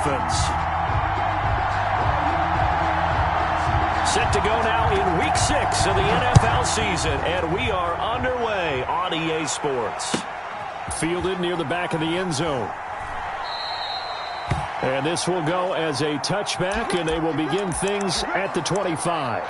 Dolphins. Set to go now in Week 6 of the NFL season, and we are underway on EA Sports. Fielded near the back of the end zone. And this will go as a touchback, and they will begin things at the 25.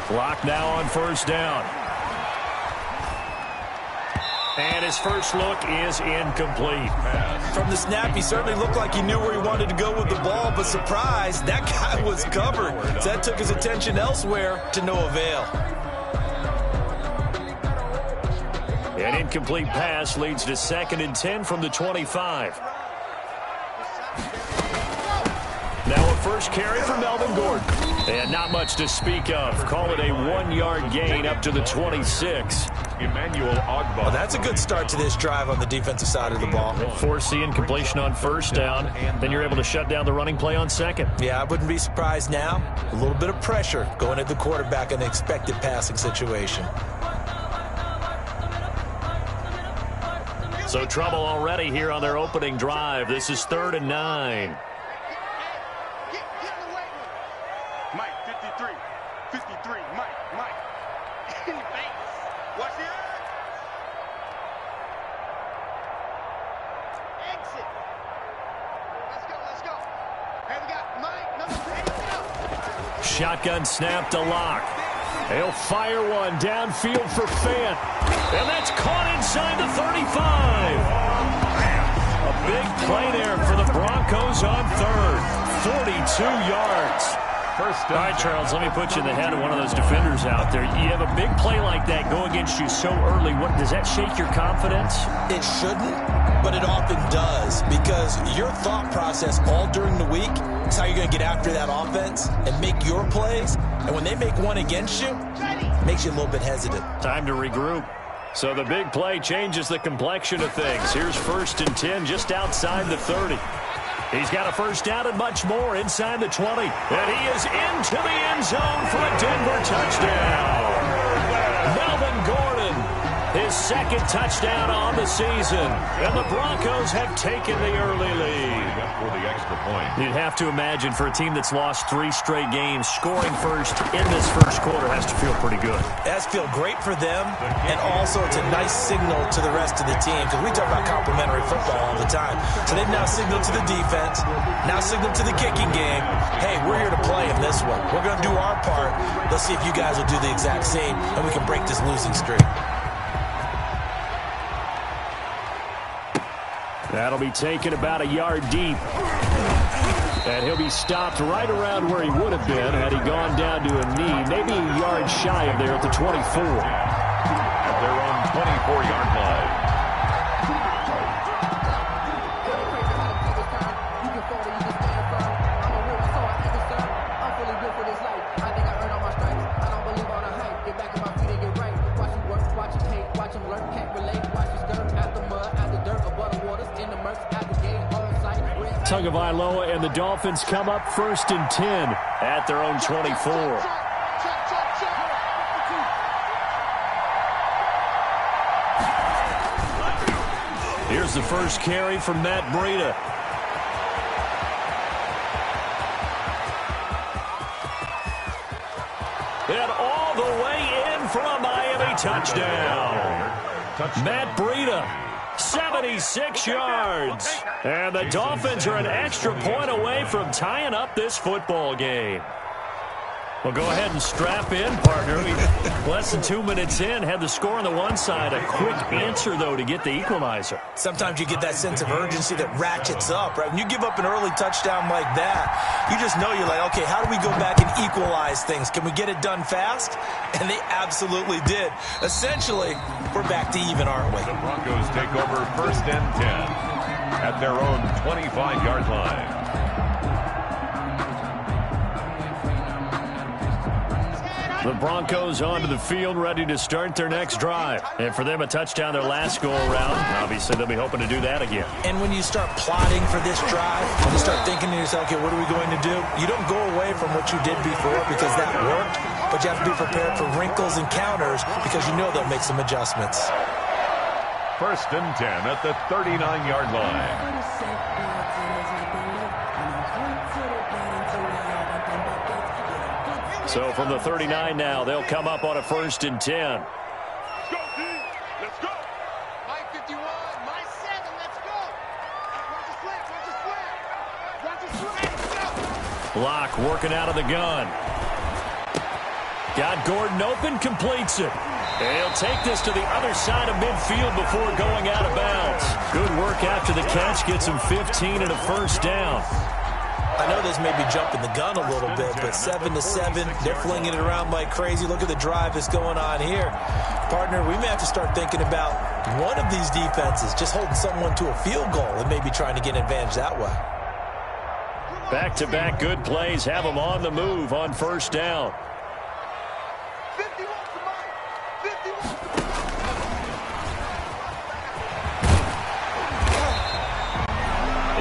Clock now on first down. And his first look is incomplete. From the snap, he certainly looked like he knew where he wanted to go with the ball, but surprise, that guy was covered. So that took his attention elsewhere to no avail. An incomplete pass leads to 2nd and 10 from the 25. Now a first carry for Melvin Gordon. And not much to speak of. Call it a 1-yard gain up to the 26. Emmanuel Ogbah. Well, that's a good start to this drive on the defensive side of the ball. Force the incompletion on first down. Then you're able to shut down the running play on second. Yeah, I wouldn't be surprised now. A little bit of pressure going at the quarterback in an expected passing situation. So trouble already here on their opening drive. This is 3rd and 9. Mike, 53. 53. Mike. In the face. Watch the exit. Let's go. Hey, we got Mike, number 8. Shotgun snap to Lock. He'll fire one downfield for Fant. And that's caught inside the 35. A big play there for the Broncos on 3rd. 42 yards. All right, Charles, let me put you in the head of one of those defenders out there. You have a big play like that go against you so early. What, does that shake your confidence? It shouldn't, but it often does, because your thought process all during the week is how you're going to get after that offense and make your plays. And when they make one against you, it makes you a little bit hesitant. Time to regroup. So the big play changes the complexion of things. Here's 1st and 10 just outside the 30. He's got a first down and much more inside the 20. And he is into the end zone for a Denver touchdown. Melvin Gordon, his 2nd touchdown on the season. And the Broncos have taken the early lead. For the extra point. You'd have to imagine for a team that's lost 3 straight games, scoring first in this first quarter has to feel pretty good. It has to feel great for them, and also it's a nice signal to the rest of the team, because we talk about complementary football all the time. So they've now signaled to the defense, now signaled to the kicking game, hey, we're here to play in this one. We're going to do our part. Let's see if you guys will do the exact same, and we can break this losing streak. That'll be taken about a yard deep. And he'll be stopped right around where he would have been had he gone down to a knee, maybe a yard shy of there at the 24. At their own 24-yard line. Tagovailoa and the Dolphins come up 1st and 10 at their own 24. Here's the first carry from Matt Breida. And all the way in for a Miami touchdown. Matt Breida, 76 yards. And the Dolphins are an extra point away from tying up this football game. Well, go ahead and strap in, partner. Less than 2 minutes in, had the score on the one side. A quick answer, though, to get the equalizer. Sometimes you get that sense of urgency that ratchets up, right? When you give up an early touchdown like that, you just know you're like, okay, how do we go back and equalize things? Can we get it done fast? And they absolutely did. Essentially, we're back to even, aren't we? The Broncos take over 1st and 10. at their own 25-yard line. The Broncos onto the field, ready to start their next drive. And for them, a touchdown their last go-around. Obviously, they'll be hoping to do that again. And when you start plotting for this drive, when you start thinking to yourself, okay, what are we going to do? You don't go away from what you did before because that worked, but you have to be prepared for wrinkles and counters because you know they'll make some adjustments. 1st and 10 at the 39-yard line. So from the 39 now, they'll come up on a 1st and 10. Let's go, D. Let's go. My 51, my 7, let's go. Watch the slip. Block working out of the gun. Got Gordon open, completes it. And he'll take this to the other side of midfield before going out of bounds. Good work after the catch, gets him 15 and a 1st down. I know this may be jumping the gun a little bit, but 7-7, they're flinging it around like crazy. Look at the drive that's going on here. Partner, we may have to start thinking about one of these defenses just holding someone to a field goal and maybe trying to get an advantage that way. Back-to-back good plays have them on the move on 1st down. 51 for Mike. 51 for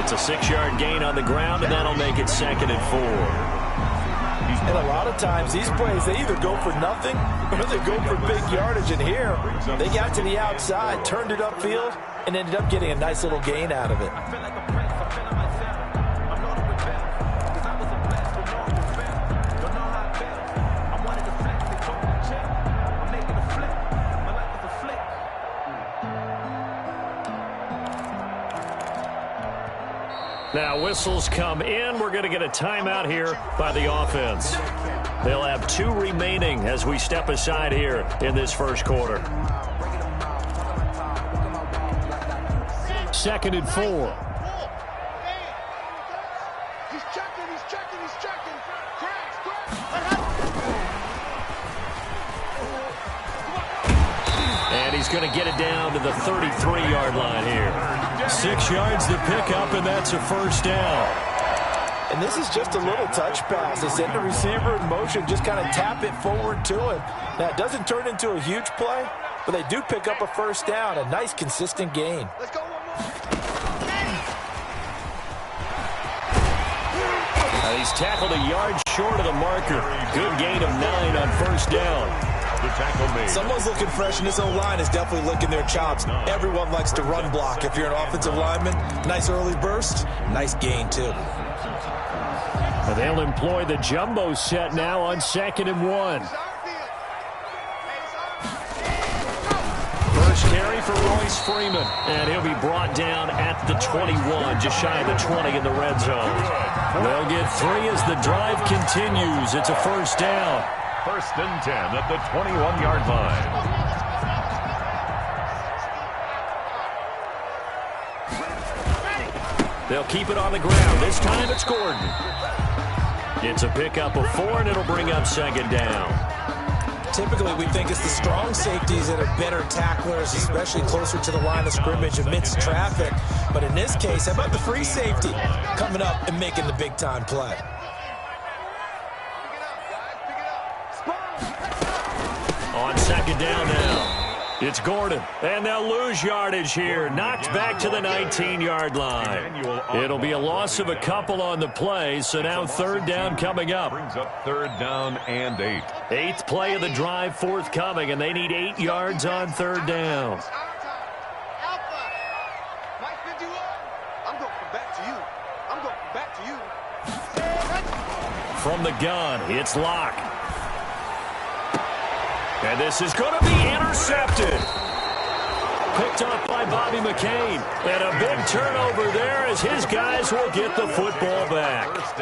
It's a 6-yard gain on the ground, and that'll make it 2nd and 4. And a lot of times, these plays, they either go for nothing or they go for big yardage. And here, they got to the outside, turned it upfield, and ended up getting a nice little gain out of it. Now whistles come in. We're going to get a timeout here by the offense. They'll have 2 remaining as we step aside here in this 1st quarter. 2nd and 4. He's checking. And he's going to get it down to the 33-yard line here. 6 yards to pick up, and that's a 1st down. And this is just a little touch pass. They send the receiver in motion, just kind of tap it forward to him. Now, it doesn't turn into a huge play, but they do pick up a 1st down, a nice, consistent gain. Let's go one more. He's tackled a yard short of the marker. Good gain of 9 on 1st down. The tackle made. Someone's looking fresh, and this O-line is definitely licking their chops. Everyone likes to run block. If you're an offensive lineman, nice early burst, nice gain, too. They'll employ the jumbo set now on 2nd and 1. First carry for Royce Freeman, and he'll be brought down at the 21, just shy of the 20 in the red zone. They'll get 3 as the drive continues. It's a 1st down. 1st and 10 at the 21-yard line. They'll keep it on the ground. This time it's Gordon. It's a pickup of 4, and it'll bring up 2nd down. Typically, we think it's the strong safeties that are better tacklers, especially closer to the line of scrimmage amidst traffic. But in this case, how about the free safety coming up and making the big-time play? On 2nd down now, it's Gordon, and they'll lose yardage here. Knocked back to the 19-yard line. It'll be a loss of a couple on the play, so now 3rd down coming up. Brings up 3rd down and 8. 8th play of the drive forthcoming, and they need 8 yards on 3rd down. From the gun, it's Locke. And this is going to be intercepted. Picked up by Bobby McCain. And a big turnover there as his guys will get the football back. 1st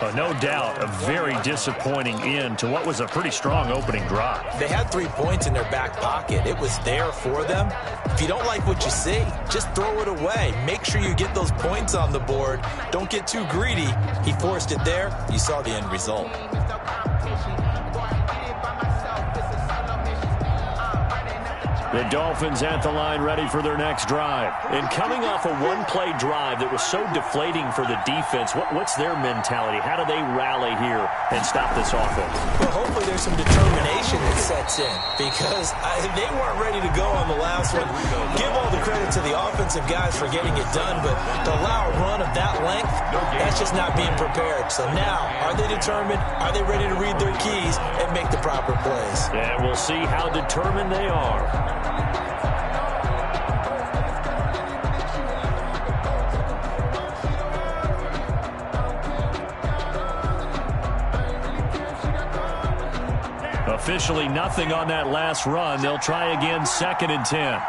and 10. No doubt a very disappointing end to what was a pretty strong opening drive. They had 3 points in their back pocket. It was there for them. If you don't like what you see, just throw it away. Make sure you get those points on the board. Don't get too greedy. He forced it there. You saw the end result. The Dolphins at the line ready for their next drive. And coming off a one-play drive that was so deflating for the defense, what's their mentality? How do they rally here and stop this offense? Well, hopefully there's some determination that sets in because they weren't ready to go on the last one. Give all the credit to the offensive guys for getting it done, but to allow a run of that length, that's just not being prepared. So now, are they determined? Are they ready to read their keys and make the proper plays? And we'll see how determined they are. Officially nothing on that last run. They'll try again, 2nd and 10.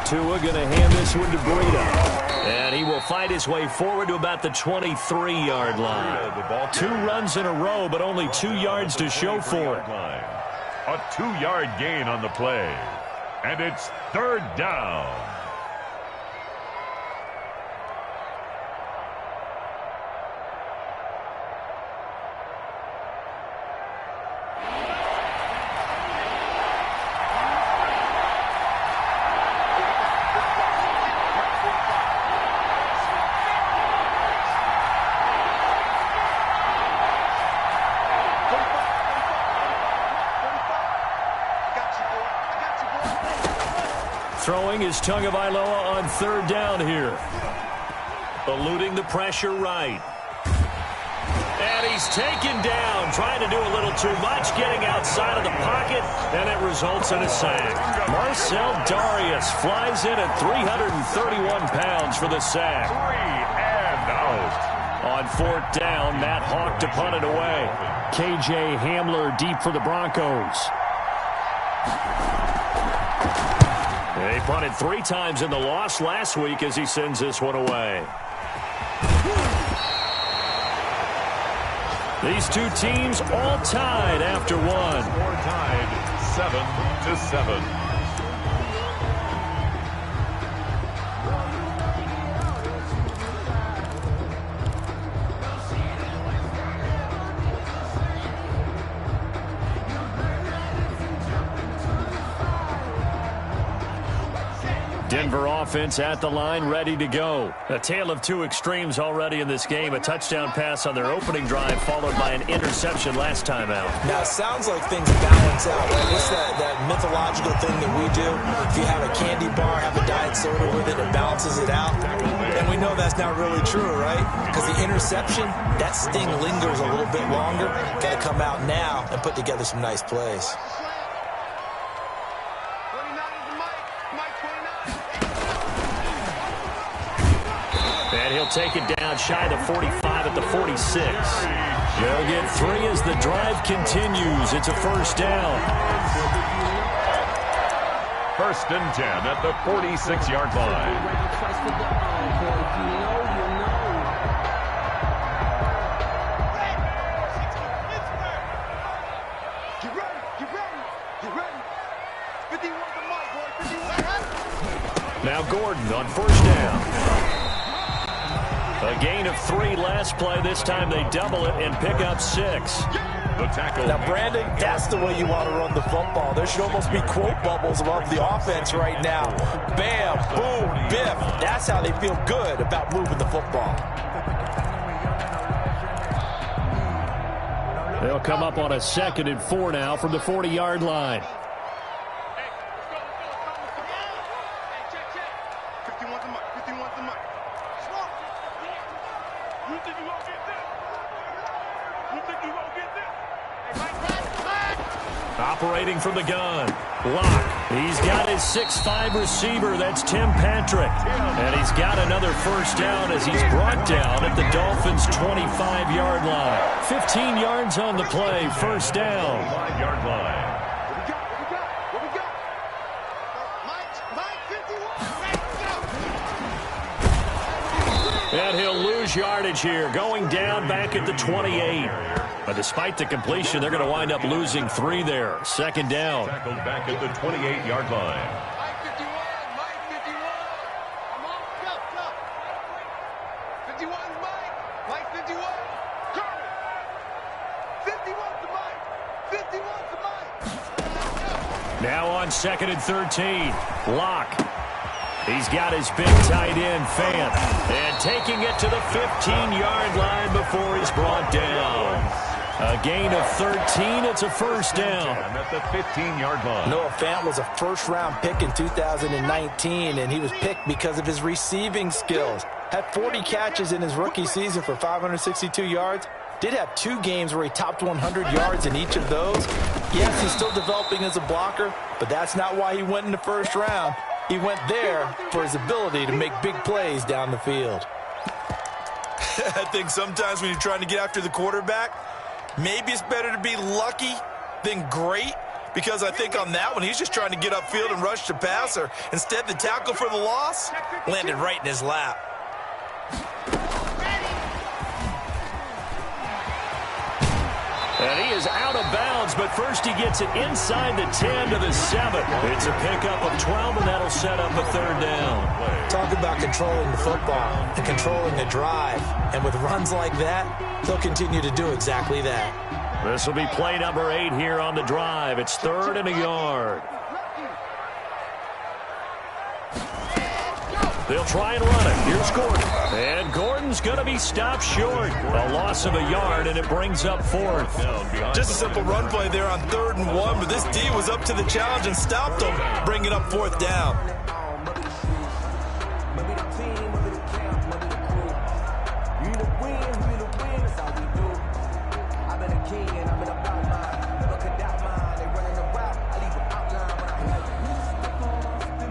Tua going to hand this one to Breida. And he will fight his way forward to about the 23-yard line. 2 runs in a row, but only 2 yards to show for it. A 2-yard gain on the play. And it's 3rd down. Throwing is Tagovailoa on 3rd down here. Eluding the pressure right. And he's taken down, trying to do a little too much, getting outside of the pocket, and it results in a sack. Marcel Darius flies in at 331 pounds for the sack. 3 and out. On 4th down, Matt Hawk to punt it away. KJ Hamler deep for the Broncos. They punted 3 times in the loss last week as he sends this one away. These 2 teams all tied after 1. Score tied 7-7. Denver offense at the line, ready to go. A tale of 2 extremes already in this game. A touchdown pass on their opening drive, followed by an interception last time out. Now, it sounds like things balance out, right? It's that mythological thing that we do. If you have a candy bar, have a diet soda with it, it balances it out. And we know that's not really true, right? Because the interception, that sting lingers a little bit longer. Got to come out now and put together some nice plays. And he'll take it down shy of the 45 at the 46. They'll get 3 as the drive continues. It's a 1st down. 1st and 10 at the 46-yard line. Now Gordon on 1st down. A gain of 3 last play. This time they double it and pick up 6. The tackle. Now, Brandon, that's the way you want to run the football. There should almost be quote bubbles above the offense right now. Bam, boom, biff. That's how they feel good about moving the football. They'll come up on a 2nd and 4 now from the 40-yard line. Operating from the gun. Lock. He's got his 6'5 receiver. That's Tim Patrick. And he's got another 1st down as he's brought down at the Dolphins' 25-yard line. 15 yards on the play. 1st down. 5-yard line. And he'll lose yardage here, going down back at the 28. But despite the completion, they're going to wind up losing 3 there. 2nd down. Tackled back at the 28-yard line. Mike 51, Mike 51. I'm on, go. 51, Mike. Now on 2nd and 13. Locke. He's got his big tight end, Fant. And taking it to the 15-yard line before he's brought down. A gain of 13. It's a first down. At the 15-yard line. Noah Fant was a first-round pick in 2019, and he was picked because of his receiving skills. Had 40 catches in his rookie season for 562 yards. Did have 2 games where he topped 100 yards in each of those. Yes, he's still developing as a blocker, but that's not why he went in the first round. He went there for his ability to make big plays down the field. I think sometimes when you're trying to get after the quarterback, maybe it's better to be lucky than great, because I think on that one, he's just trying to get upfield and rush the passer. Instead, the tackle for the loss landed right in his lap. And he is out of bounds, but first he gets it inside the 10 to the 7. It's a pickup of 12, and that'll set up a third down. Talk about controlling the football and controlling the drive. And with runs like that, they'll continue to do exactly that. This will be play number 8 here on the drive. It's 3rd and a yard. They'll try and run it. Here's Gordon. And Gordon's going to be stopped short. A loss of a yard, and it brings up 4th. Just a simple run play there on 3rd and 1, but this D was up to the challenge and stopped him, bringing up 4th down.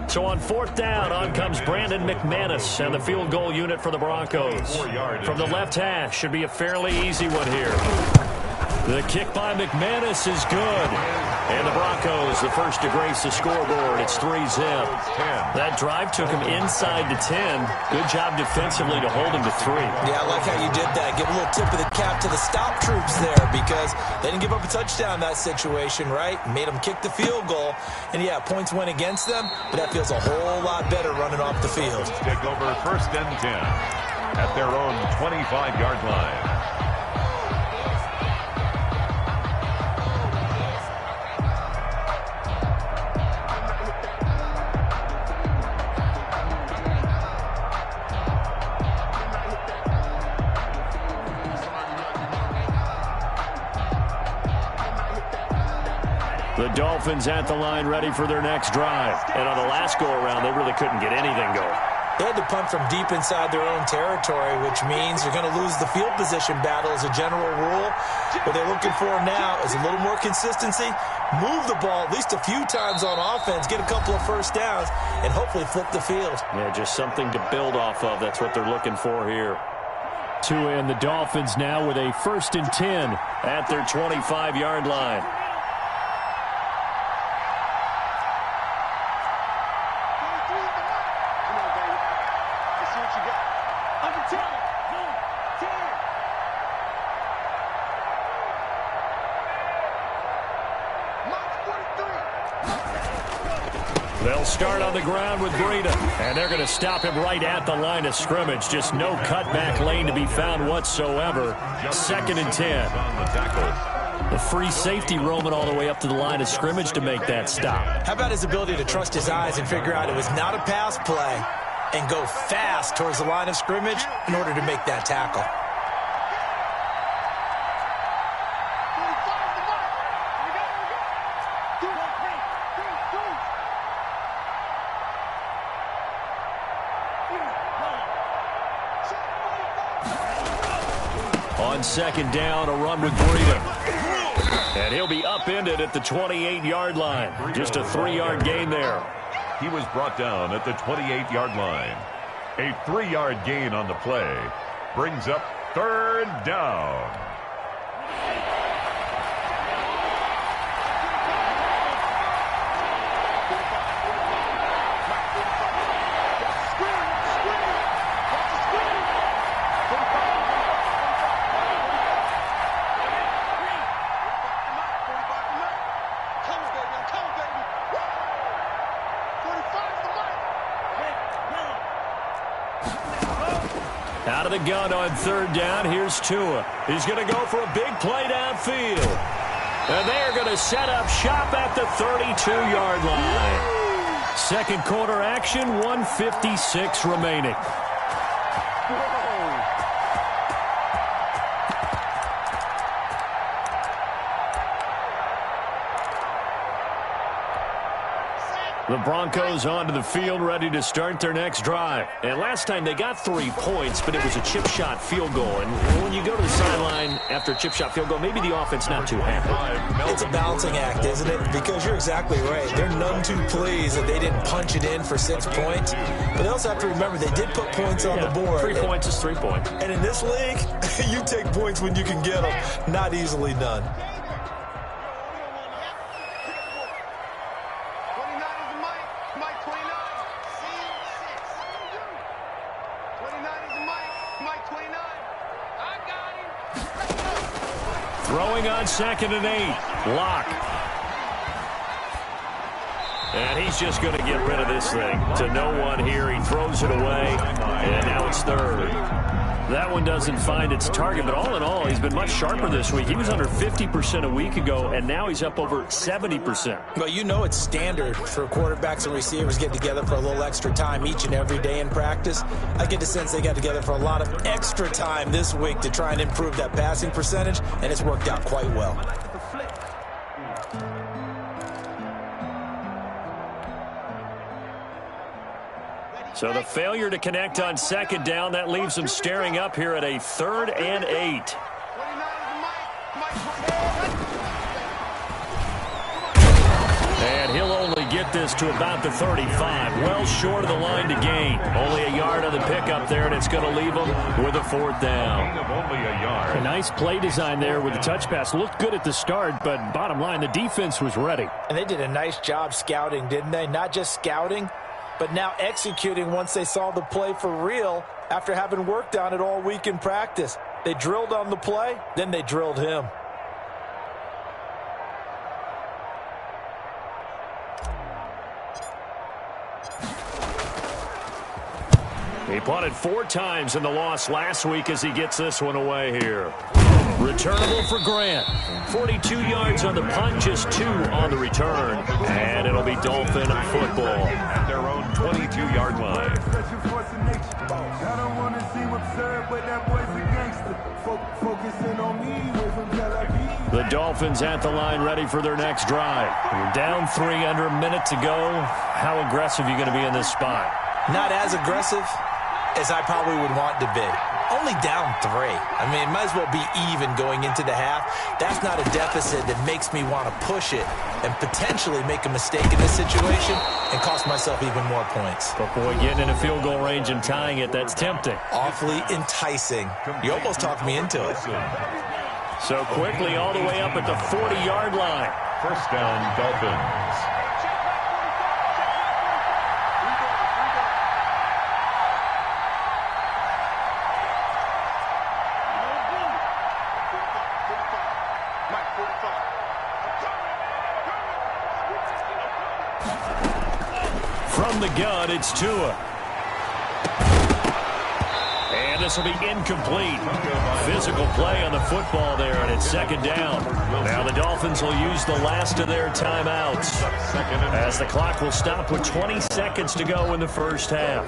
So on 4th down, on comes Brandon McManus and the field goal unit for the Broncos. From the left hash, should be a fairly easy one here. The kick by McManus is good. And the Broncos, the first to grace the scoreboard. It's 3-zip. That drive took him inside the 10. Good job defensively to hold him to 3. Yeah, I like how you did that. Give a little tip of the cap to the stop troops there, because they didn't give up a touchdown in that situation, right? Made them kick the field goal. And, yeah, points went against them, but that feels a whole lot better running off the field. Take over 1st and 10 at their own 25-yard line. The Dolphins at the line ready for their next drive. And on the last go-around, they really couldn't get anything going. They had to punt from deep inside their own territory, which means you're going to lose the field position battle as a general rule. What they're looking for now is a little more consistency, move the ball at least a few times on offense, get a couple of first downs, and hopefully flip the field. Yeah, just something to build off of. That's what they're looking for here. Tua and the Dolphins now with a 1st and 10 at their 25-yard line. They'll start on the ground with Breida, and they're going to stop him right at the line of scrimmage. Just no cutback lane to be found whatsoever. 2nd and 10. The free safety roaming all the way up to the line of scrimmage to make that stop. How about his ability to trust his eyes and figure out it was not a pass play and go fast towards the line of scrimmage in order to make that tackle? On 2nd down, a run with Breida. And he'll be upended at the 28-yard line. Just a 3-yard gain there. He was brought down at the 28-yard line. A 3-yard gain on the play brings up 3rd down. Out of the gun on 3rd down. Here's Tua. He's going to go for a big play downfield. And they are going to set up shop at the 32-yard line. Second quarter action, 1:56 remaining. The Broncos onto the field, ready to start their next drive. And last time they got 3 points, but it was a chip shot field goal. And when you go to the sideline after a chip shot field goal, maybe the offense not too happy. It's a balancing act, isn't it? Because you're exactly right. They're none too pleased that they didn't punch it in for 6 points. But they also have to remember they did put points on the board. 3 points is 3 points. And in this league, you take points when you can get them. Not easily done. Throwing on 2nd and 8. Lock. And he's just going to get rid of this thing to no one here. He throws it away, and now it's 3rd. That one doesn't find its target, but all in all, he's been much sharper this week. He was under 50% a week ago, and now he's up over 70%. Well, you know it's standard for quarterbacks and receivers get together for a little extra time each and every day in practice. I get the sense they got together for a lot of extra time this week to try and improve that passing percentage, and it's worked out quite well. So the failure to connect on 2nd down, that leaves them staring up here at a 3rd and 8. And he'll only get this to about the 35, well short of the line to gain. Only a yard on the pickup there, and it's going to leave them with a 4th down. Only a yard. A nice play design there with the touch pass. Looked good at the start, but bottom line, the defense was ready. And they did a nice job scouting, didn't they? Not just scouting, but now executing once they saw the play for real after having worked on it all week in practice. They drilled on the play, then they drilled him. He punted 4 times in the loss last week as he gets this one away here. Returnable for Grant. 42 yards on the punt, just 2 on the return. And it'll be Dolphin football. At their own 22-yard line. The Dolphins at the line, ready for their next drive. Down 3 under a minute to go. How aggressive are you going to be in this spot? Not as aggressive as I probably would want to be. Only down 3. I mean, it might as well be even going into the half. That's not a deficit that makes me want to push it and potentially make a mistake in this situation and cost myself even more points. But boy, getting in a field goal range and tying it, that's tempting. Awfully enticing. You almost talked me into it. So quickly all the way up at the 40-yard line. First down, Dolphins. From the gun, it's Tua. And this will be incomplete. Physical play on the football there, and it's 2nd down. Now the Dolphins will use the last of their timeouts as the clock will stop with 20 seconds to go in the first half.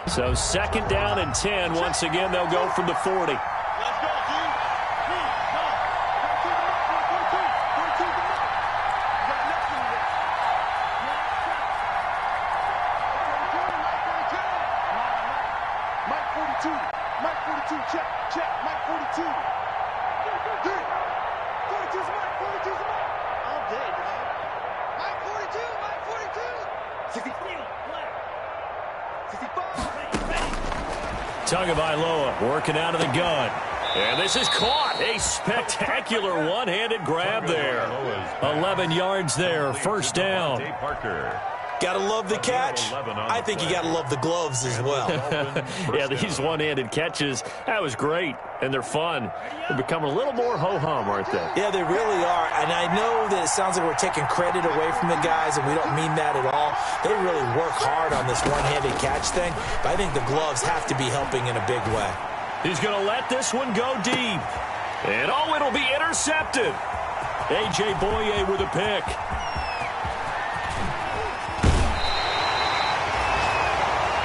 So 2nd down and 10. Once again, they'll go from the 40. Tagovailoa working out of the gun. And this is caught. A spectacular one-handed grab there. 11 yards there. First down. Gotta love the catch. I think you gotta love the gloves as well. Yeah, these one-handed catches, that was great. And they're fun. They're becoming a little more ho-hum, aren't they? Yeah, they really are. And I know that it sounds like we're taking credit away from the guys, and we don't mean that at all. They really work hard on this one-handed catch thing, but I think the gloves have to be helping in a big way. He's going to let this one go deep. And, oh, it'll be intercepted. A.J. Boye with a pick.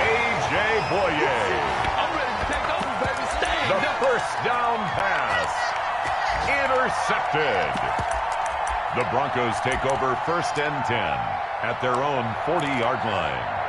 A.J. Boye. I'm ready to take over, baby. Stand The up. first down pass. Intercepted. The Broncos take over 1st and 10 at their own 40-yard line.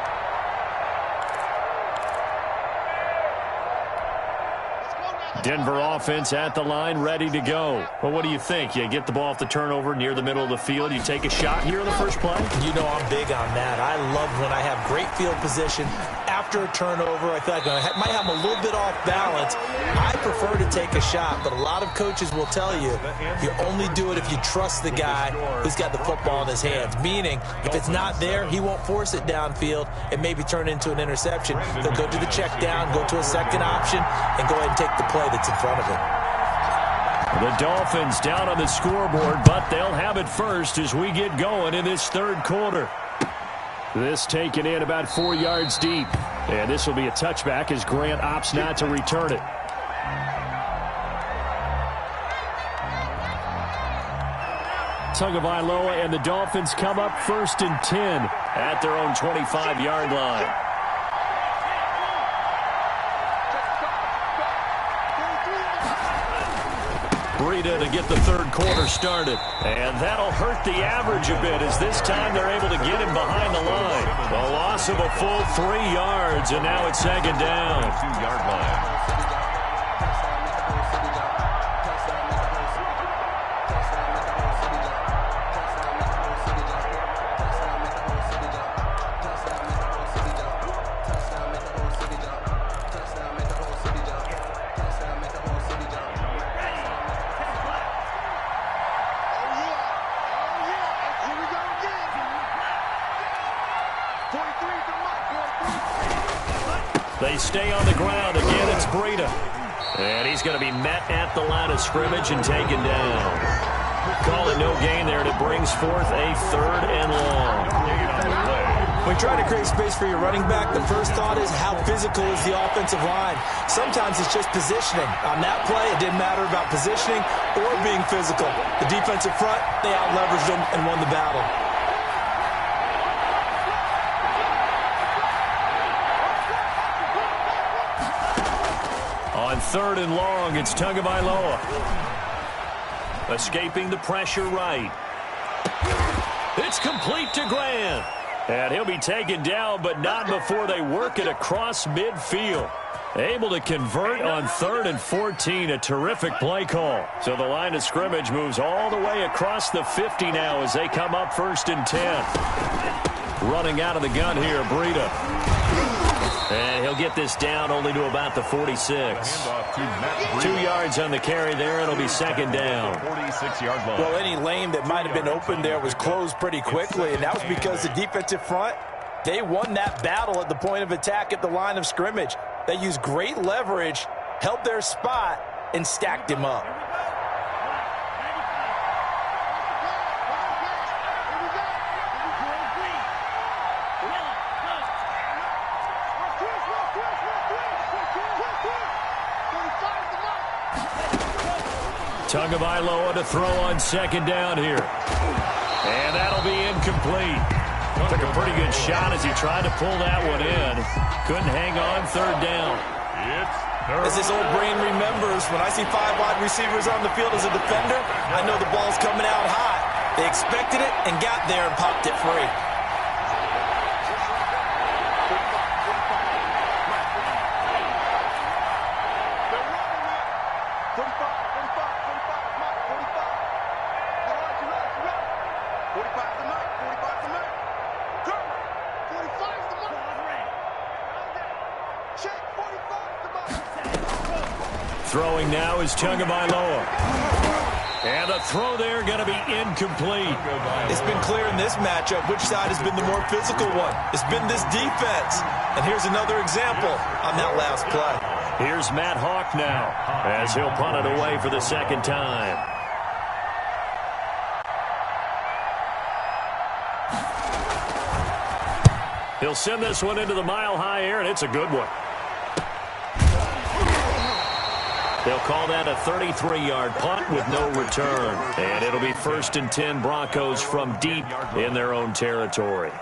Denver offense at the line, ready to go. Well, what do you think? You get the ball off the turnover near the middle of the field. You take a shot here in the first play? You know I'm big on that. I love when I have great field position. After a turnover, I feel like I might have a little bit off balance. I prefer to take a shot, but a lot of coaches will tell you only do it if you trust the guy who's got the football in his hands. Meaning, if it's not there, he won't force it downfield and maybe turn into an interception. He'll go to the check down, go to a second option, and go ahead and take the play that's in front of him. The Dolphins down on the scoreboard, but they'll have it first as we get going in this third quarter. This taken in about 4 yards deep. And this will be a touchback as Grant opts not to return it. Tagovailoa and the Dolphins come up 1st and 10 at their own 25-yard line. Breida to get the third quarter started. And that'll hurt the average a bit as this time they're able to get him behind the line. A loss of a full 3 yards, and now it's 2nd down. 2-yard line. They stay on the ground. Again, it's Breida. And he's going to be met at the line of scrimmage and taken down. Call it no gain there, and it brings forth a 3rd and long. When you try to create space for your running back, the first thought is how physical is the offensive line. Sometimes it's just positioning. On that play, it didn't matter about positioning or being physical. The defensive front, they out-leveraged them and won the battle. On 3rd and long, it's Tagovailoa. Escaping the pressure right. It's complete to Grant. And he'll be taken down, but not before they work it across midfield. Able to convert on 3rd and 14, a terrific play call. So the line of scrimmage moves all the way across the 50 now as they come up 1st and 10. Running out of the gun here, Breida. And he'll get this down only to about the 46. 2 yards on the carry there. It'll be 2nd down. 46-yard line. Well, any lane that might have been open there was closed pretty quickly, and that was because the defensive front, they won that battle at the point of attack at the line of scrimmage. They used great leverage, held their spot, and stacked him up. Tagovailoa to throw on 2nd down here. And that'll be incomplete. Took a pretty good shot as he tried to pull that one in. Couldn't hang on 3rd down. As his old brain remembers, when I see 5 wide receivers on the field as a defender, I know the ball's coming out hot. They expected it and got there and popped it free. Throwing now is Tagovailoa. And the throw there going to be incomplete. It's been clear in this matchup which side has been the more physical one. It's been this defense. And here's another example on that last play. Here's Matt Hawk now as he'll punt it away for the 2nd time. He'll send this one into the mile-high air, and it's a good one. They'll call that a 33-yard punt with no return. And it'll be 1st and 10 Broncos from deep in their own territory.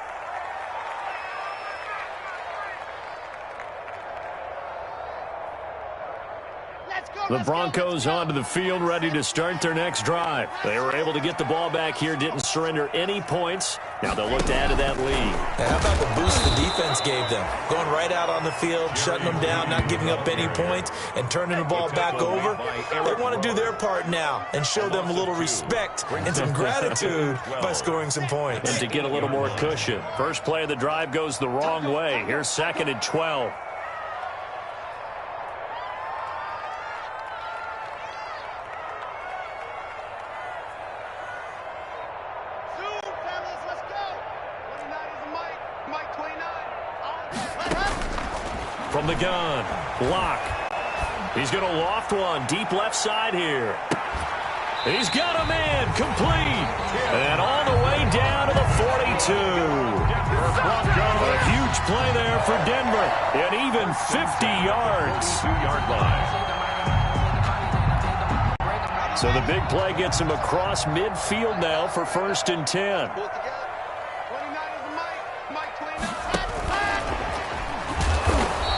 The Broncos onto the field, ready to start their next drive. They were able to get the ball back here, didn't surrender any points. Now they'll look to add to that lead. And how about the boost the defense gave them? Going right out on the field, shutting them down, not giving up any points, and turning the ball back over. They want to do their part now and show them a little respect and some gratitude by scoring some points. And to get a little more cushion. First play of the drive goes the wrong way. Here's 2nd and 12. From the gun, block. He's going to loft one deep left side here. He's got a man complete. And all the way down to the 42. A huge play there for Denver. And even 50 yards. 2-yard line. So the big play gets him across midfield now for 1st and 10.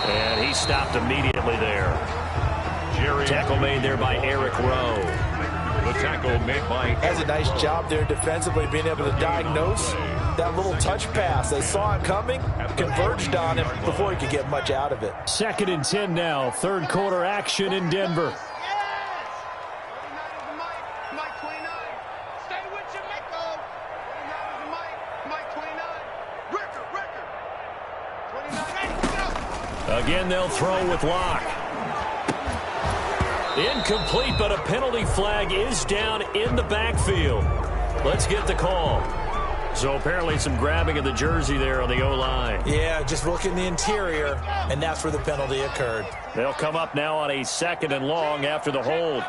And he stopped immediately there. Tackle made there by Eric Rowe. The tackle made by... Has a nice job there defensively, being able to diagnose that little touch pass. They saw it coming, converged on him before he could get much out of it. 2nd and 10 now. 3rd quarter action in Denver. Again, they'll throw with Locke. Incomplete, but a penalty flag is down in the backfield. Let's get the call. So apparently some grabbing of the jersey there on the O-line. Yeah, just look in the interior, and that's where the penalty occurred. They'll come up now on a 2nd and long after the hold.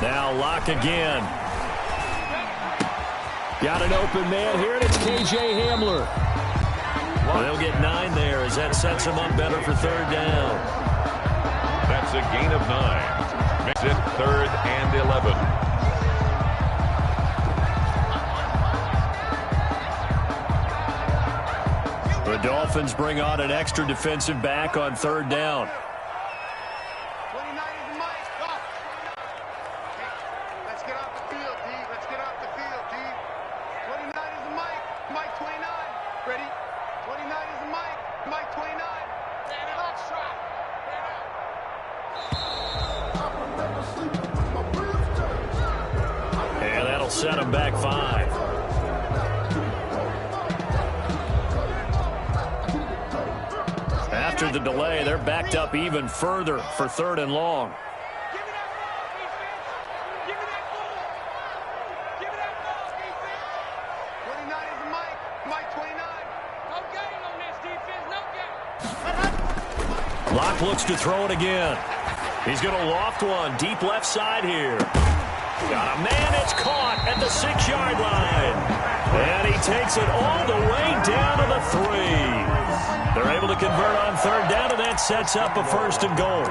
Now Locke again. Got an open man here, and it's K.J. Hamler. Well, they'll get 9 there as that sets them up better for 3rd down. That's a gain of 9. Makes it 3rd and 11. The Dolphins bring on an extra defensive back on 3rd down. And that'll set them back 5. After the delay, they're backed up even further for 3rd and long. Locke looks to throw it again. He's going to loft one deep left side here. Got a man, it's caught at the 6-yard line. And he takes it all the way down to the 3. They're able to convert on 3rd down, and that sets up a 1st and goal.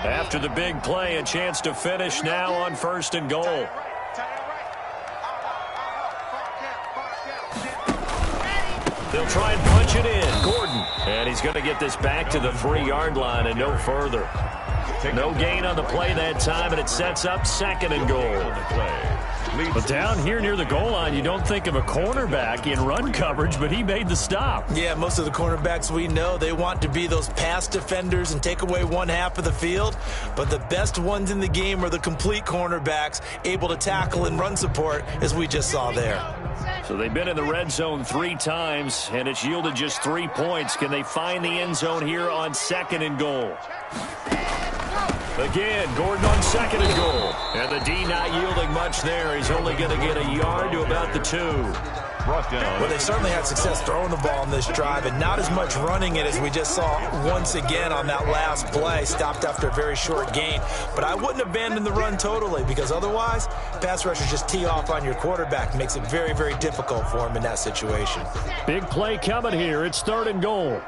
After the big play, a chance to finish now on 1st and goal. They'll try and punch it in. Gordon. And he's going to get this back to the 3-yard line and no further. No gain on the play that time, and it sets up 2nd and goal. But down here near the goal line, you don't think of a cornerback in run coverage, but he made the stop. Yeah, most of the cornerbacks we know, they want to be those pass defenders and take away one half of the field. But the best ones in the game are the complete cornerbacks, able to tackle and run support, as we just saw there. So they've been in the red zone 3 times, and it's yielded just 3 points. Can they find the end zone here on 2nd and goal? Again, Gordon on 2nd and goal. And the D not yielding much there. He's only going to get a yard to about the 2. Brought down. Well, they certainly had success throwing the ball on this drive and not as much running it as we just saw once again on that last play. Stopped after a very short gain. But I wouldn't abandon the run totally because otherwise, pass rushers just tee off on your quarterback. Makes it very, very difficult for him in that situation. Big play coming here. It's 3rd and goal.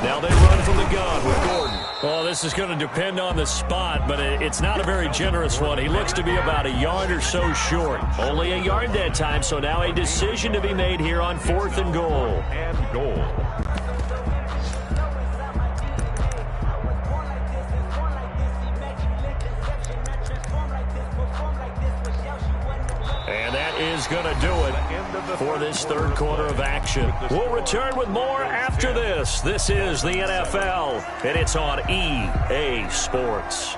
Now they run from the gun with Gordon. Well, this is going to depend on the spot, but it's not a very generous one. He looks to be about a yard or so short. Only a yard that time, so now a decision to be made here on 4th and goal. And that is going to do it for this 3rd quarter of action. We'll return with more after this. This is the NFL, and it's on EA Sports.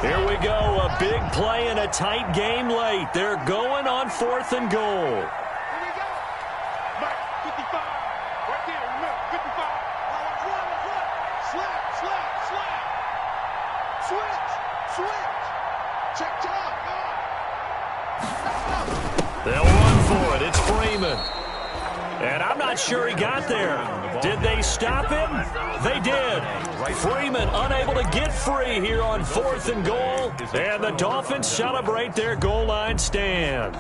Here we go, a big play in a tight game late. They're going on 4th and goal. They'll run for it. It's Freeman. And I'm not sure he got there. Did they stop him? They did. Freeman unable to get free here on 4th and goal. And the Dolphins celebrate their goal line stand.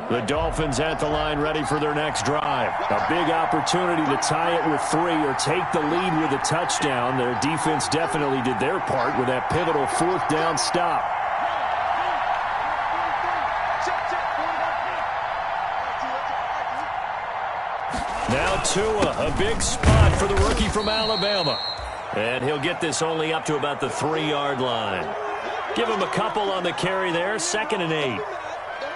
The Dolphins at the line ready for their next drive. A big opportunity to tie it with 3 or take the lead with a touchdown. Their defense definitely did their part with that pivotal 4th down stop. Now Tua, a big spot for the rookie from Alabama. And he'll get this only up to about the 3-yard line. Give him a couple on the carry there, 2nd and 8.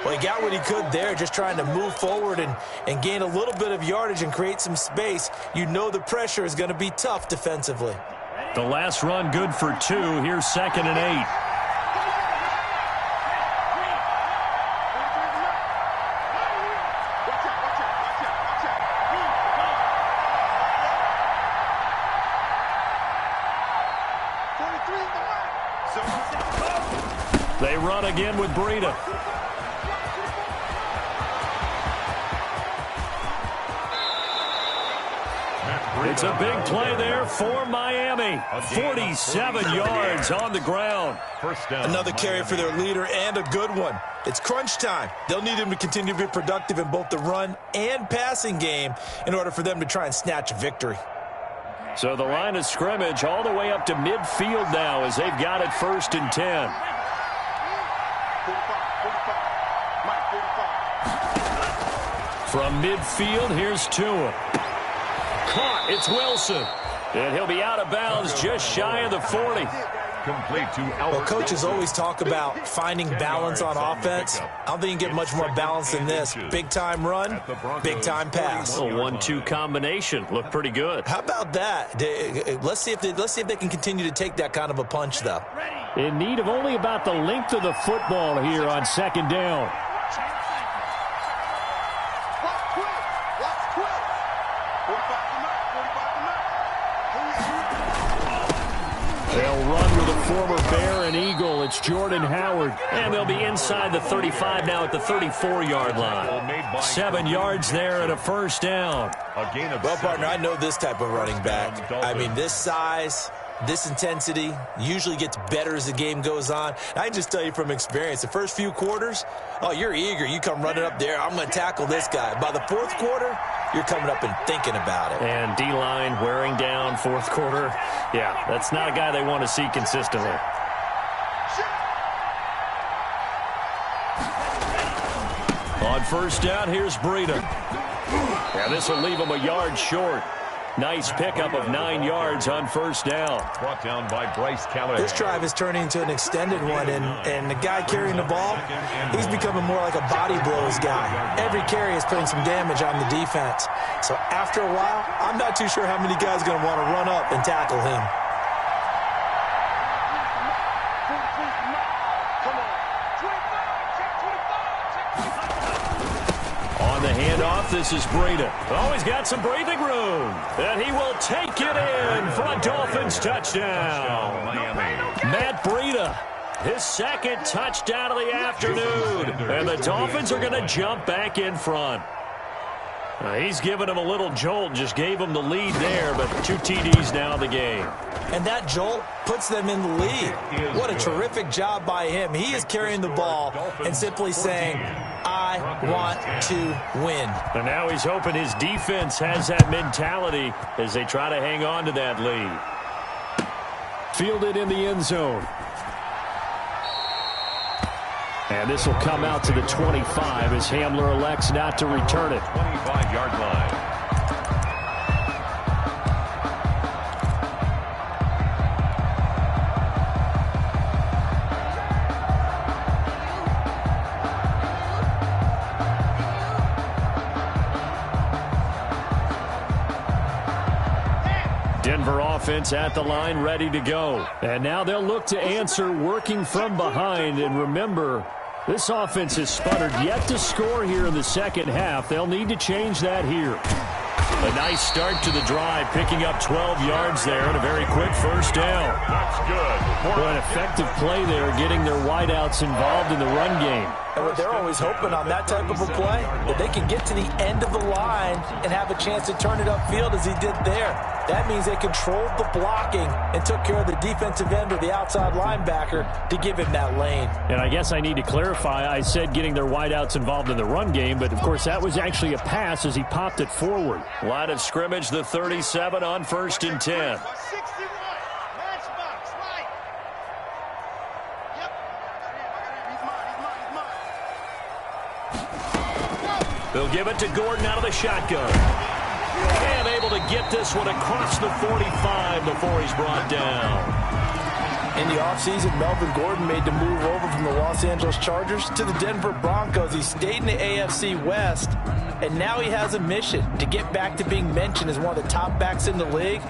Well, he got what he could there, just trying to move forward and gain a little bit of yardage and create some space. You know the pressure is going to be tough defensively. The last run good for 2. Here's 2nd and 8. They run again with Breida. It's a big play there for Miami. 47 yards on the ground. Another carry for their leader and a good one. It's crunch time. They'll need him to continue to be productive in both the run and passing game in order for them to try and snatch a victory. So the line of scrimmage all the way up to midfield now as they've got it 1st and 10. From midfield, here's Tua. Caught. It's Wilson. And he'll be out of bounds just shy of the 40. Complete to Well, coaches always talk about finding balance on offense. I don't think you can get much more balance than this. Big-time run, big-time pass. A 1-2 combination. Looked pretty good. How about that? Let's see if they can continue to take that kind of a punch, though. In need of only about the length of the football here on 2nd down. They'll run with a former Bear and Eagle. It's Jordan Howard. And they'll be inside the 35 now at the 34-yard line. 7 yards there and a 1st down. Well, partner, I know this type of running back. I mean, this size, this intensity usually gets better as the game goes on. I can just tell you from experience, the first few quarters, oh, you're eager. You come running up there, I'm going to tackle this guy. By the 4th quarter, you're coming up and thinking about it. And D-line wearing down 4th quarter. Yeah, that's not a guy they want to see consistently. On 1st down, here's Breida. Yeah, this will leave him a yard short. Nice pickup of 9 yards on first down. Brought down by Bryce Callahan. This drive is turning into an extended one, and the guy carrying the ball, he's becoming more like a body blows guy. Every carry is putting some damage on the defense. So after a while, I'm not too sure how many guys are going to want to run up and tackle him. On the handoff, this is Breida. Oh, he's got some breathing room. And he will take it in for a Dolphins touchdown. Miami. Matt Breida, his second touchdown of the afternoon. And the Dolphins are going to jump back in front. He's giving him a little jolt, just gave him the lead there, but 2 TDs now in the game. And that jolt puts them in the lead. What a terrific job by him. He is carrying the ball and simply saying, I want to win. And now he's hoping his defense has that mentality as they try to hang on to that lead. Fielded in the end zone. And this will come out to the 25 as Hamler elects not to return it. 25-yard line. Denver offense at the line, ready to go. And now they'll look to answer working from behind. And remember, this offense has sputtered yet to score here in the second half. They'll need to change that here. A nice start to the drive, picking up 12 yards there and a very quick first down. That's good. Well, an effective play there, getting their wideouts involved in the run game. And what they're always hoping on that type of a play, that they can get to the end of the line and have a chance to turn it upfield as he did there. That means they controlled the blocking and took care of the defensive end or the outside linebacker to give him that lane. And I guess I need to clarify, I said getting their wideouts involved in the run game, but of course that was actually a pass as he popped it forward. Line of scrimmage, the 37 on 1st and 10. They'll give it to Gordon out of the shotgun. And able to get this one across the 45 before he's brought down. In the offseason, Melvin Gordon made the move over from the Los Angeles Chargers to the Denver Broncos. He stayed in the AFC West, and now he has a mission to get back to being mentioned as one of the top backs in the league.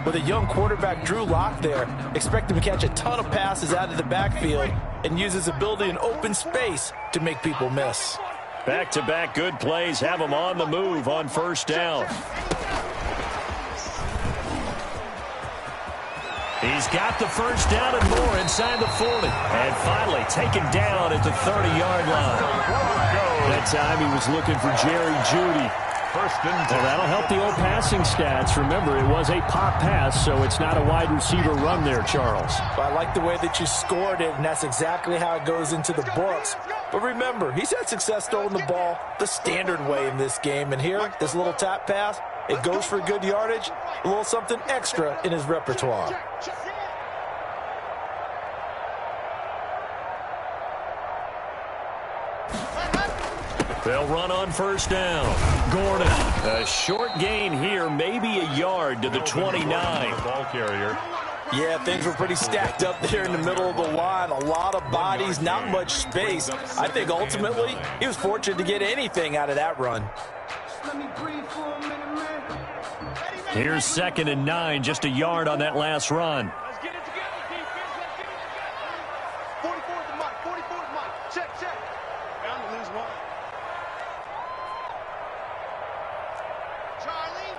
With a young quarterback, Drew Lock, there, expect him to catch a ton of passes out of the backfield and use his ability in open space to make people miss. Back-to-back good plays have him on the move on first down. He's got the first down and more inside the 40. And finally taken down at the 30-yard line. That time he was looking for Jerry Jeudy. Well, that'll help the old passing stats. Remember, it was a pop pass, so it's not a wide receiver run there, Charles. Well, I like the way that you scored it, and that's exactly how it goes into the books. But remember, he's had success throwing the ball the standard way in this game. And here, this little tap pass, it goes for good yardage, a little something extra in his repertoire. They'll run on first down. Gordon, a short gain here, maybe a yard to the 29. Ball carrier. Yeah, things were pretty stacked up there in the middle of the line. A lot of bodies, not much space. I think ultimately he was fortunate to get anything out of that run. Here's 2nd and 9, just a yard on that last run. Let's get it together, defense. Let's get it together. 44 is the mark. 44 is the mark. Check, check. Bound to lose one. Charlie.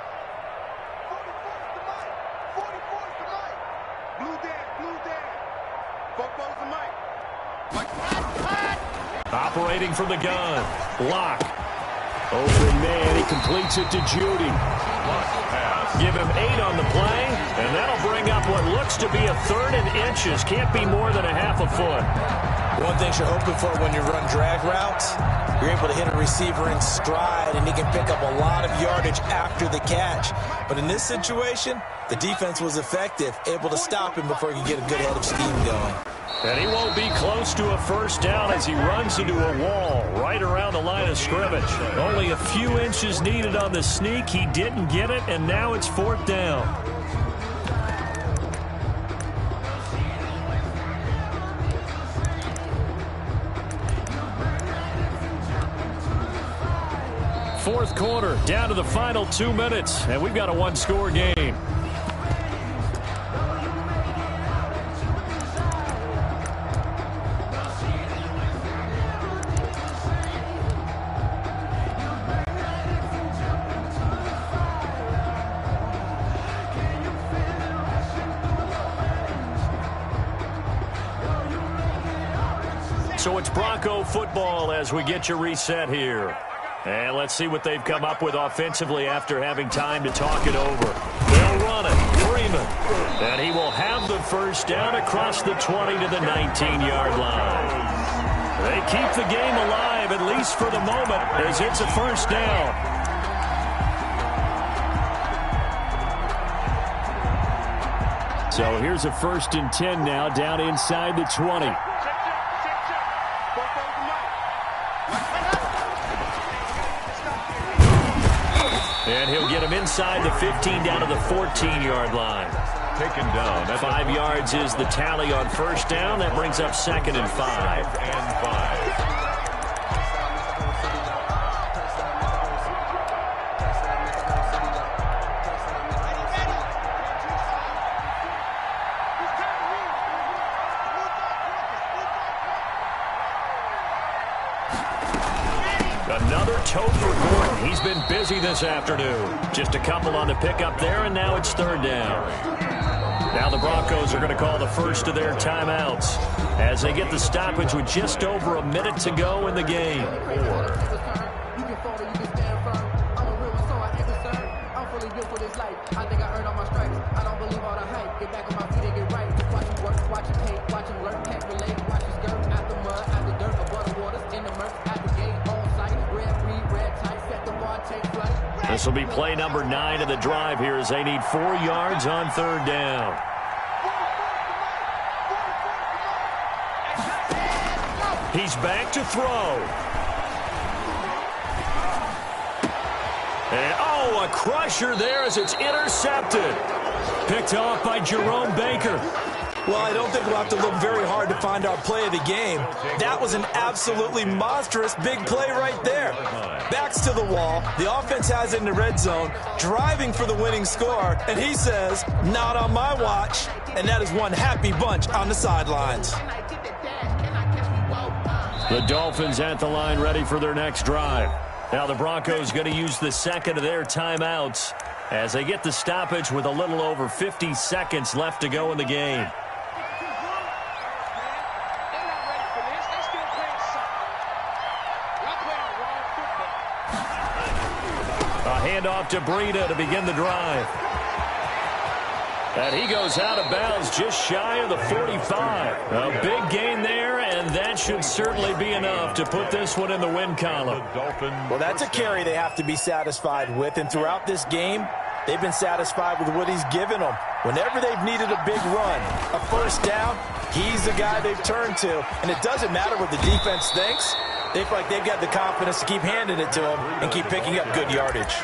44 is the mic. 44 is the mic. Blue Dan, blue Dan. 44 is the mic. Mike, Operating from the gun. Lock. Open man, he completes it to Jeudy. Give him 8 on the play, and that'll bring up what looks to be a 3rd and inches. Can't be more than a half a foot. One thing you're hoping for when you run drag routes, you're able to hit a receiver in stride, and he can pick up a lot of yardage after the catch. But in this situation, the defense was effective, able to stop him before he could get a good head of steam going. And he won't be close to a first down as he runs into a wall right around the line of scrimmage. Only a few inches needed on the sneak. He didn't get it, and now it's 4th down. Fourth quarter, down to the final 2 minutes, and we've got a one-score game. So it's Bronco football as we get you reset here. And let's see what they've come up with offensively after having time to talk it over. They'll run it. Freeman. And he will have the first down across the 20 to the 19-yard line. They keep the game alive, at least for the moment, as it's a first down. So here's a 1st and 10 now, down inside the 20. And he'll get him inside the 15 down to the 14-yard line. Taken down. 5 yards is the tally on first down. That brings up 2nd and 5. Another tote for Gordon. He's been busy this afternoon. Just a couple on the pickup there, and now it's 3rd down. Now the Broncos are going to call the first of their timeouts as they get the stoppage with just over a minute to go in the game. This will be play number 9 of the drive here as they need 4 yards on 3rd down. He's back to throw. And, oh, a crusher there as it's intercepted. Picked off by Jerome Baker. Well, I don't think we'll have to look very hard to find our play of the game. That was an absolutely monstrous big play right there. Backs to the wall. The offense has it in the red zone, driving for the winning score. And he says, not on my watch. And that is one happy bunch on the sidelines. The Dolphins at the line ready for their next drive. Now the Broncos going to use the second of their timeouts as they get the stoppage with a little over 50 seconds left to go in the game. Handoff to Breida to begin the drive. And he goes out of bounds just shy of the 45. A big gain there, and that should certainly be enough to put this one in the win column. Well, that's a carry they have to be satisfied with, and throughout this game, they've been satisfied with what he's given them. Whenever they've needed a big run, a first down, he's the guy they've turned to. And it doesn't matter what the defense thinks. They feel like they've got the confidence to keep handing it to him and keep picking up good yardage.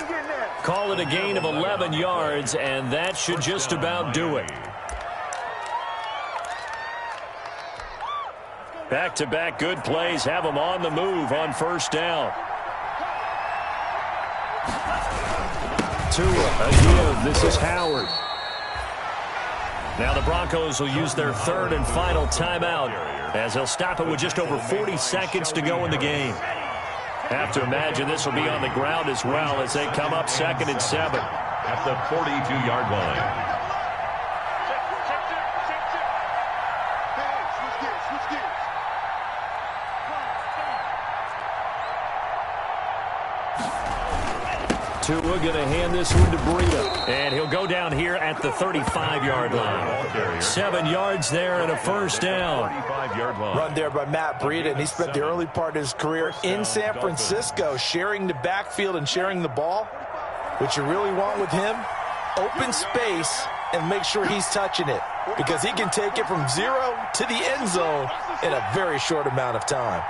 Call it a gain of 11 yards, and that should just about do it. Back-to-back good plays have them on the move on first down. Tua, a give. This is Howard. Now the Broncos will use their 3rd and final timeout as they'll stop it with just over 40 seconds to go in the game. Have to imagine this will be on the ground as well as they come up 2nd and 7. At the 42-yard line. Tua going to hand this one to Breida. And he'll go down here at the 35-yard line. 7 yards there and a first down. Run there by Matt Breida, and he spent the early part of his career in San Francisco sharing the backfield and sharing the ball. What you really want with him, open space and make sure he's touching it. because he can take it from 0 to the end zone in a very short amount of time.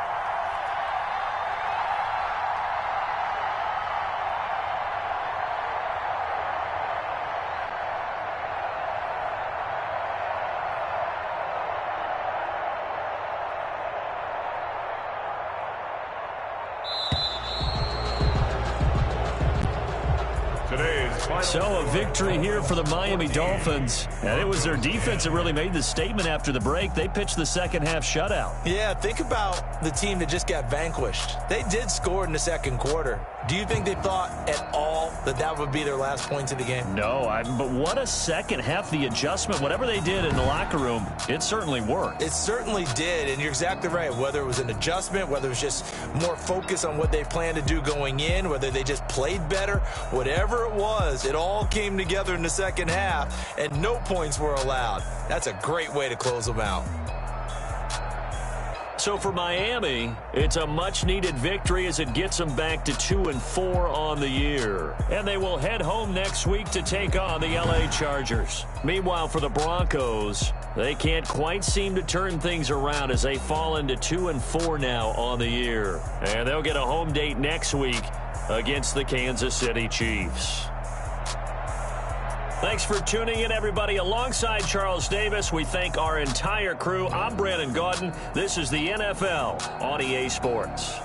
So a victory here for the Miami Dolphins. And it was their defense that really made the statement after the break. They pitched the second half shutout. Yeah, think about the team that just got vanquished. They did score in the second quarter. Do you think they thought at all that that would be their last points of the game? No, but what a second half. The adjustment, whatever they did in the locker room, it certainly worked. It certainly did, and you're exactly right. Whether it was an adjustment, whether it was just more focus on what they planned to do going in, whether they just played better, whatever it was, it all came together in the second half, and no points were allowed. That's a great way to close them out. So for Miami, it's a much-needed victory as it gets them back to 2-4 on the year. And they will head home next week to take on the LA Chargers. Meanwhile, for the Broncos, they can't quite seem to turn things around as they fall into 2-4 now on the year. And they'll get a home date next week against the Kansas City Chiefs. Thanks for tuning in, everybody. Alongside Charles Davis, we thank our entire crew. I'm Brandon Gaudin. This is the NFL on EA Sports.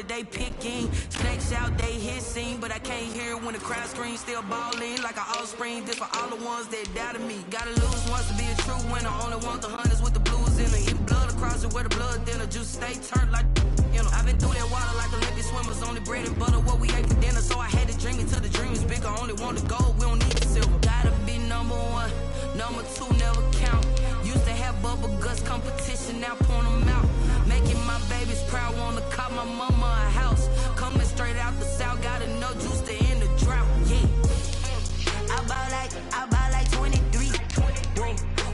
They picking snakes out, they hissing, but I can't hear when the crowd screams. Still balling like an offspring. This for all the ones that doubted me. Gotta lose once to be a true winner. Only want the hunters with the blues in it. Hit blood across it where the blood dinner. Juice stay turned like you know. I've been through that water like Olympic swimmers. Only bread and butter what we ate for dinner. So I had to dream until the dream is bigger. Only want the gold, we don't need the silver. Gotta be number one, number two never count. Used to have bubble guts competition, now point them out. Making my babies proud, wanna call my mama a house. Coming straight out the south, gotta know juice to end the drought. Yeah, I buy like 23.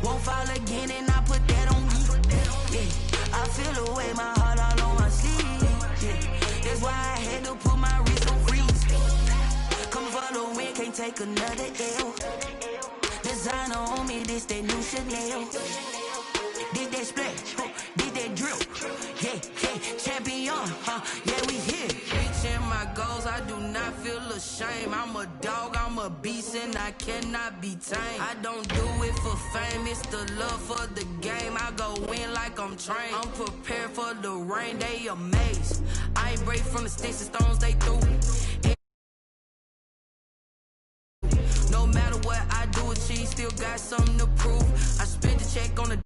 Won't fall again, and I put that on me. Yeah, I feel the way, my heart all on my sleeve. Yeah, that's why I had to put my wrist on freeze. Coming for the win, can't take another L. Designer on me, this that new Chanel. Did that splash, did that drill. Yeah, champion, yeah, we here. Reaching my goals, I do not feel a shame. I'm a dog, I'm a beast, and I cannot be tamed. I don't do it for fame, it's the love for the game. I go in like I'm trained. I'm prepared for the rain, they amazed. I ain't break from the sticks and stones they threw. No matter what I do, achieve, still got something to prove. I spent the check on the